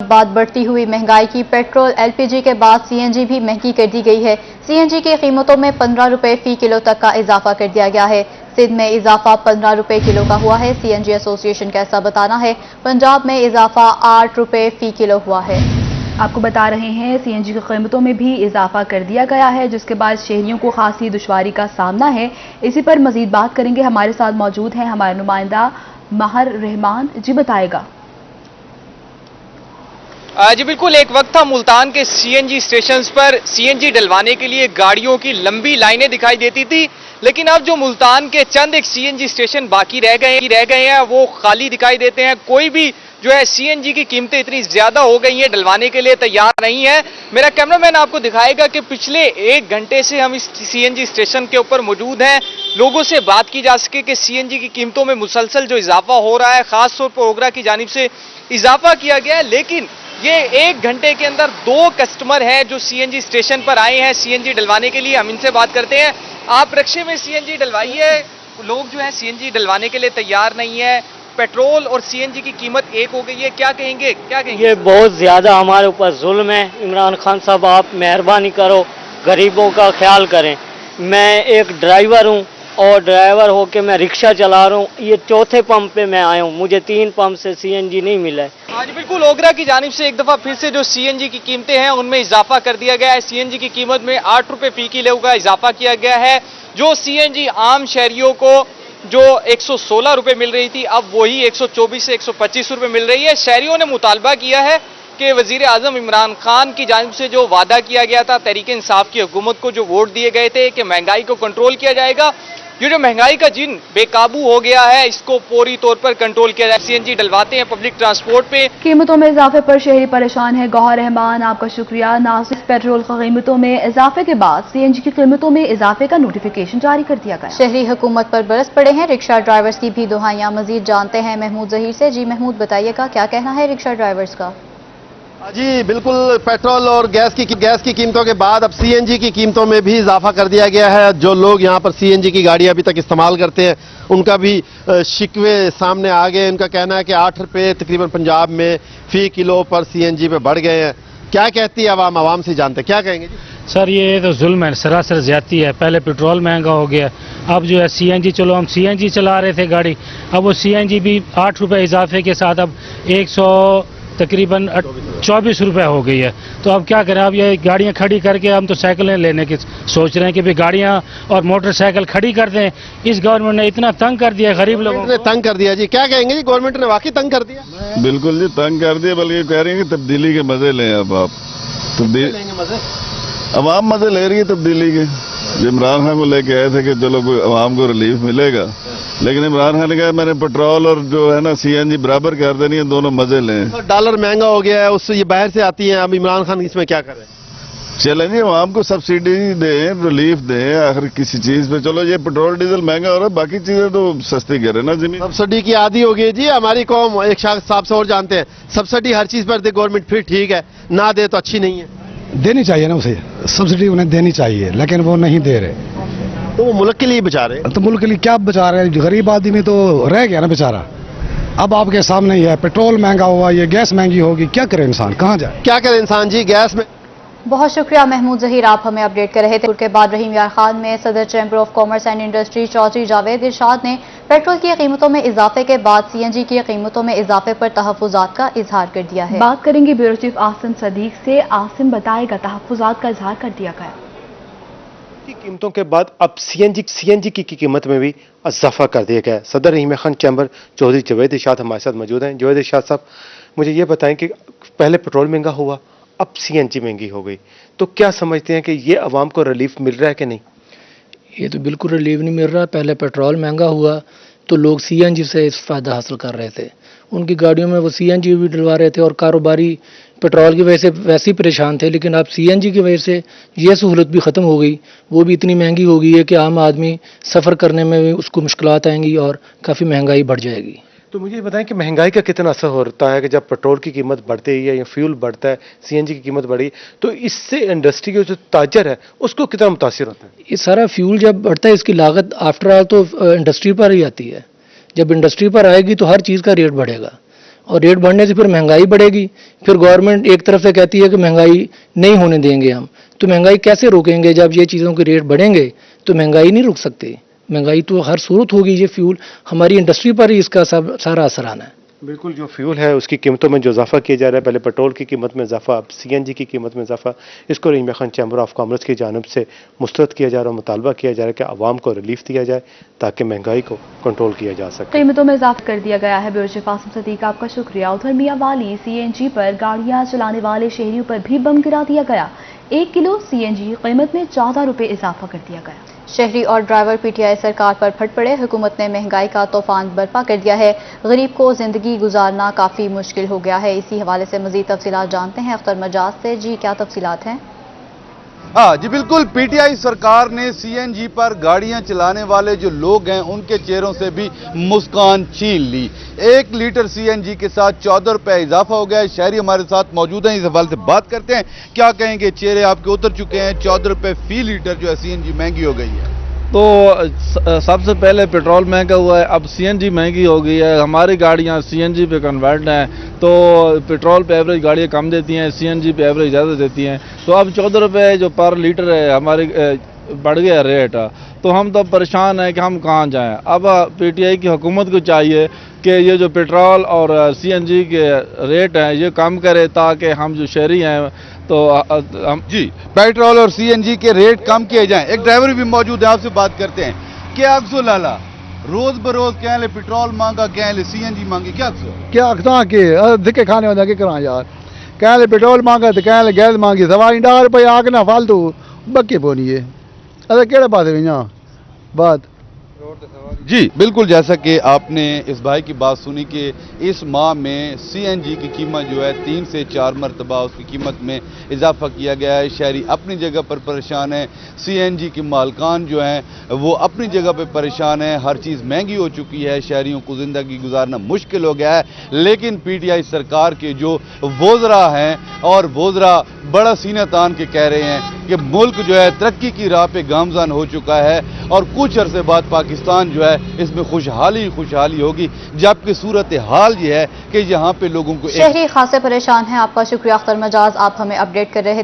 बाद बढ़ती हुई महंगाई की पेट्रोल एलपीजी के बाद सीएनजी भी महंगी कर दी गई है। सीएनजी की कीमतों में 15 रुपए फी किलो तक का इजाफा कर दिया गया है। सिंध में इजाफा 15 रुपए किलो का हुआ है। सीएनजी एसोसिएशन का ऐसा बताना है। पंजाब में इजाफा 8 रुपए फी किलो हुआ है। आपको बता रहे हैं सीएनजी की कीमतों में भी इजाफा कर दिया गया है, जिसके बाद शहरियों को खासी दुश्वारी का सामना है। इसी पर मजीद बात करेंगे। हमारे साथ मौजूद हैं हमारे नुमाइंदा महर रहमान। जी बताएगा। जी बिल्कुल, एक वक्त था मुल्तान के सीएनजी स्टेशंस पर सीएनजी डलवाने के लिए गाड़ियों की लंबी लाइनें दिखाई देती थी, लेकिन अब जो मुल्तान के चंद एक सीएनजी स्टेशन बाकी रह गए हैं वो खाली दिखाई देते हैं। कोई भी जो है सीएनजी की कीमतें इतनी ज्यादा हो गई हैं, डलवाने के लिए तैयार नहीं है। मेरा कैमरामैन आपको दिखाएगा कि पिछले 1 घंटे से हम इस सीएनजी स्टेशन के ऊपर मौजूद हैं। लोगों से बात की जा सके कि सीएनजी की कीमतों में मुसलसल जो इजाफा हो रहा है, खासतौर पर ओगरा की जानिब से इजाफा किया गया है, लेकिन ये 1 घंटे के अंदर 2 कस्टमर हैं जो सीएनजी स्टेशन पर आए हैं सीएनजी डलवाने के लिए। हम इनसे बात करते हैं। आप रिक्शे में सीएनजी डलवाइए, लोग जो है सीएनजी डलवाने के लिए तैयार नहीं है। पेट्रोल और सीएनजी की कीमत एक हो गई है, क्या कहेंगे? ये बहुत ज्यादा हमारे ऊपर जुल्म है। इमरान खान साहब, आप मेहरबानी करो, गरीबों का ख्याल करें। मैं एक ड्राइवर हूँ और ड्राइवर होके मैं रिक्शा चला रहा हूँ। ये चौथे पंप पे मैं आया हूँ, मुझे 3 पंप से सीएनजी नहीं मिला है। आज बिल्कुल ओगरा की जानिब से एक दफा फिर से जो सीएनजी की कीमतें हैं उनमें इजाफा कर दिया गया है। सीएनजी की कीमत में 8 रुपए फी किलो का इजाफा किया गया है। जो सीएनजी आम शहरियों को जो 116 रुपए मिल रही थी, अब वही 124 से 125 रुपए मिल रही है। शहरियों ने मुतालबा किया है कि वजीर आजम इमरान खान की जानिब से जो वादा किया गया था, तहरीक इंसाफ की हुकूमत को जो वोट दिए गए थे कि महंगाई को कंट्रोल किया जाएगा, ये जो महंगाई का जिन बेकाबू हो गया है इसको पूरी तौर पर कंट्रोल किया जाए। सीएनजी डलवाते हैं पब्लिक ट्रांसपोर्ट पे। कीमतों में इजाफे पर शहरी परेशान है। गौहर रहमान, आपका शुक्रिया। नासिक पेट्रोल की कीमतों में इजाफे के बाद सीएनजी की कीमतों में इजाफे का नोटिफिकेशन जारी कर दिया गया। शहरी हुकूमत पर बरस पड़े हैं रिक्शा ड्राइवर्स की भी दुहाइयां। मजीद जानते हैं महमूद जहीर से। जी महमूद, बताइएगा क्या कहना है रिक्शा ड्राइवर्स का? जी बिल्कुल, पेट्रोल और गैस की कीमतों के बाद अब सीएनजी की कीमतों में भी इजाफा कर दिया गया है। जो लोग यहाँ पर सीएनजी की गाड़ी अभी तक इस्तेमाल करते हैं उनका भी शिकवे सामने आ गए। उनका कहना है कि 8 रुपये तकरीबन पंजाब में फी किलो पर सीएनजी पे बढ़ गए हैं। क्या कहती है आवाम से जानते, क्या कहेंगे जी? सर ये तो जुल्म है, सरासर ज्यादती है। पहले पेट्रोल महंगा हो गया, अब जो है सीएनजी, चलो हम सीएनजी चला रहे थे गाड़ी, अब वो सीएनजी भी 8 रुपये इजाफे के साथ अब 100 तकरीबन 24 रुपए हो गई है। तो अब क्या करें? अब ये गाड़ियां खड़ी करके हम तो साइकिलें लेने की सोच रहे हैं कि भाई गाड़ियां और मोटरसाइकिल खड़ी कर दें। इस गवर्नमेंट ने इतना तंग कर दिया, गरीब लोगों को तंग कर दिया। जी क्या कहेंगे जी, गवर्नमेंट ने वाकई तंग कर दिया? बिल्कुल जी, तंग कर दिया। बल्कि कह रही है कि तब्दीली के मजे लें। अब आप अवाम मजे ले रही है तब्दीली के। इमरान खान को लेके आए थे कि चलो कोई अवाम को रिलीफ मिलेगा, लेकिन इमरान खान ने कहा मैंने पेट्रोल और जो है ना सीएनजी बराबर कर देनी है, दोनों मजे लें। डॉलर महंगा हो गया है, उससे ये बाहर से आती है। अब इमरान खान इसमें क्या करें? चलें जी, अवाम को सब्सिडी दें, रिलीफ दें आखिर किसी चीज पे। चलो ये पेट्रोल डीजल महंगा हो रहा है, बाकी चीजें तो सस्ती करें ना। जमीन सब्सिडी की आदी हो गई जी हमारी कौम। एक साहब से और जानते हैं, सब्सिडी हर चीज पर दे गवर्नमेंट, फिर ठीक है, ना दे तो अच्छी नहीं है। देनी चाहिए ना, उसे सब्सिडी उन्हें देनी चाहिए, लेकिन वो नहीं दे रहे। तो वो मुल्क के लिए बचा रहे हैं। तो मुल्क के लिए क्या बचा रहे हैं? गरीब आदमी तो रह गया ना बेचारा। अब आपके सामने ही है, पेट्रोल महंगा हुआ, ये गैस महंगी होगी, क्या करे इंसान, कहाँ जाए? क्या करे इंसान जी गैस में? बहुत शुक्रिया महमूद जहीर, आप हमें अपडेट कर रहे थे। के बाद रहीम यार खान में सदर chamber of commerce and industry Chaudhry Javed Irshad ने पेट्रोल की कीमतों में इजाफे के बाद सीएनजी की कीमतों में इजाफे पर तहफ्फुजात का इजहार कर दिया है। बात करेंगे ब्यूरो चीफ आसिम सदीक से। आसिम बताएगा तहफ्फुजात का इजहार कर दिया गया। की कीमतों के बाद अब सीएनजी की कीमत में भी इजाफा कर दिया गया है। सदर रहीम खान चैम्बर चौधरी जावेद इरशाद हमारे साथ मौजूद हैं। जावेद इरशाद साहब, मुझे ये बताएं कि पहले पेट्रोल महंगा हुआ, अब सीएनजी महंगी हो गई, तो क्या समझते हैं कि ये अवाम को रिलीफ मिल रहा है कि नहीं? ये तो बिल्कुल रिलीफ नहीं मिल रहा। पहले पेट्रोल महंगा हुआ तो लोग सीएनजी से फ़ायदा हासिल कर रहे थे, उनकी गाड़ियों में वो सीएनजी भी डलवा रहे थे और कारोबारी पेट्रोल की वजह से वैसे ही परेशान थे। लेकिन अब सीएनजी की वजह से ये सहूलत भी ख़त्म हो गई, वो भी इतनी महंगी हो गई है कि आम आदमी सफ़र करने में भी उसको मुश्किलात आएंगी और काफ़ी महंगाई बढ़ जाएगी। तो मुझे बताएं कि महंगाई का कितना असर होता है कि जब पेट्रोल की कीमत बढ़ती है या फ्यूल बढ़ता है, सीएनजी की कीमत बढ़ी, तो इससे इंडस्ट्री के जो ताजर है उसको कितना मुतासिर होता है? ये सारा फ्यूल जब बढ़ता है इसकी लागत आफ्टर ऑल तो इंडस्ट्री पर ही आती है। जब इंडस्ट्री पर आएगी तो हर चीज़ का रेट बढ़ेगा और रेट बढ़ने से फिर महंगाई बढ़ेगी। फिर गवर्नमेंट एक तरफ से कहती है कि महंगाई नहीं होने देंगे हम, तो महंगाई कैसे रोकेंगे? जब ये चीज़ों के रेट बढ़ेंगे तो महंगाई नहीं रुक सकती। महंगाई तो हर सूरत होगी। ये फ्यूल हमारी इंडस्ट्री पर ही इसका सब सारा असर आना है। बिल्कुल, जो फ्यूल है उसकी कीमतों में जो इजाफा किया जा रहा है, पहले पेट्रोल की कीमत में इजाफा, अब सीएनजी की कीमत में इजाफा, इसको रहीम खान चैम्बर ऑफ कॉमर्स की जानिब से मुस्तरद किया जा रहा है, मुतालबा किया जा रहा है कि आवाम को रिलीफ दिया जाए ताकि महंगाई को कंट्रोल किया जा सके। कीमतों में इजाफा कर दिया गया है। ब्यूरो चीफ आसिम सदीक, आपका शुक्रिया। उधर मियांवाली सीएनजी पर गाड़ियां चलाने वाले शहरियों पर भी बम गिरा दिया गया। 1 किलो सीएनजी कीमत में 14 रुपए इजाफा कर दिया गया। शहरी और ड्राइवर पीटीआई सरकार पर फट पड़े। हुकूमत ने महंगाई का तूफान बर्पा कर दिया है। गरीब को जिंदगी गुजारना काफ़ी मुश्किल हो गया है। इसी हवाले से मजीद तफसीलात जानते हैं अख्तर मजाज से। जी, क्या तफसीलात हैं? हाँ जी बिल्कुल, पीटीआई सरकार ने सीएनजी पर गाड़ियां चलाने वाले जो लोग हैं उनके चेहरों से भी मुस्कान छीन ली। 1 लीटर सीएनजी के साथ 14 रुपए इजाफा हो गया है। शहरी हमारे साथ मौजूद हैं, इस हवाले से बात करते हैं। क्या कहेंगे, चेहरे आपके उतर चुके हैं, 14 रुपए फी लीटर जो है सीएनजी महंगी हो गई है। तो सबसे पहले पेट्रोल महंगा हुआ है, अब सीएनजी महंगी हो गई है। हमारी गाड़ियां सीएनजी पे कन्वर्ट हैं, तो पेट्रोल पे एवरेज गाड़ियां कम देती हैं, सीएनजी पे एवरेज ज़्यादा देती हैं। तो अब 14 रुपये जो पर लीटर है हमारे बढ़ गया रेट, तो हम तो परेशान हैं कि हम कहाँ जाएं। अब पीटीआई की हुकूमत को चाहिए कि ये जो पेट्रोल और सीएनजी के रेट हैं ये कम करे, ताकि हम जो शहरी हैं तो हम जी पेट्रोल और सीएनजी के रेट कम किए जाएं। एक ड्राइवर भी मौजूद है, आपसे बात करते हैं। क्या अक्सो लाला रोज बरोज क्या ले पेट्रोल मांगा, क्या ले सीएनजी मांगी, क्या अक्सो क्या अक्सा के धिक्के खाने होता कि करा यार, क्या ले पेट्रोल मांगा तो क्या ले गैस मांगी, सवा 10 रुपये आके ना फालतू बक्के पोनी है। अरे केड़े पास यहाँ बात। जी बिल्कुल, जैसा कि आपने इस भाई की बात सुनी कि इस माह में सीएनजी की कीमत जो है 3 से 4 मरतबा उसकी कीमत में इजाफा किया गया है। शहरी अपनी जगह पर परेशान है, सीएनजी के मालकान जो हैं वो अपनी जगह पर परेशान हैं। हर चीज़ महंगी हो चुकी है, शहरियों को ज़िंदगी गुजारना मुश्किल हो गया है। लेकिन पीटीआई सरकार के जो वोज़रा हैं और वोज़रा बड़ा सीना तान के कह रहे हैं कि मुल्क जो है तरक्की की राह पे गामज़न हो चुका है और कुछ अरसे बाद पाकिस्तान जो है इसमें खुशहाली होगी। जबकि सूरत हाल ये है कि यहाँ पे लोगों को शहरी खासे परेशान हैं। आपका शुक्रिया अख्तर मजाज, आप हमें अपडेट कर रहे थे।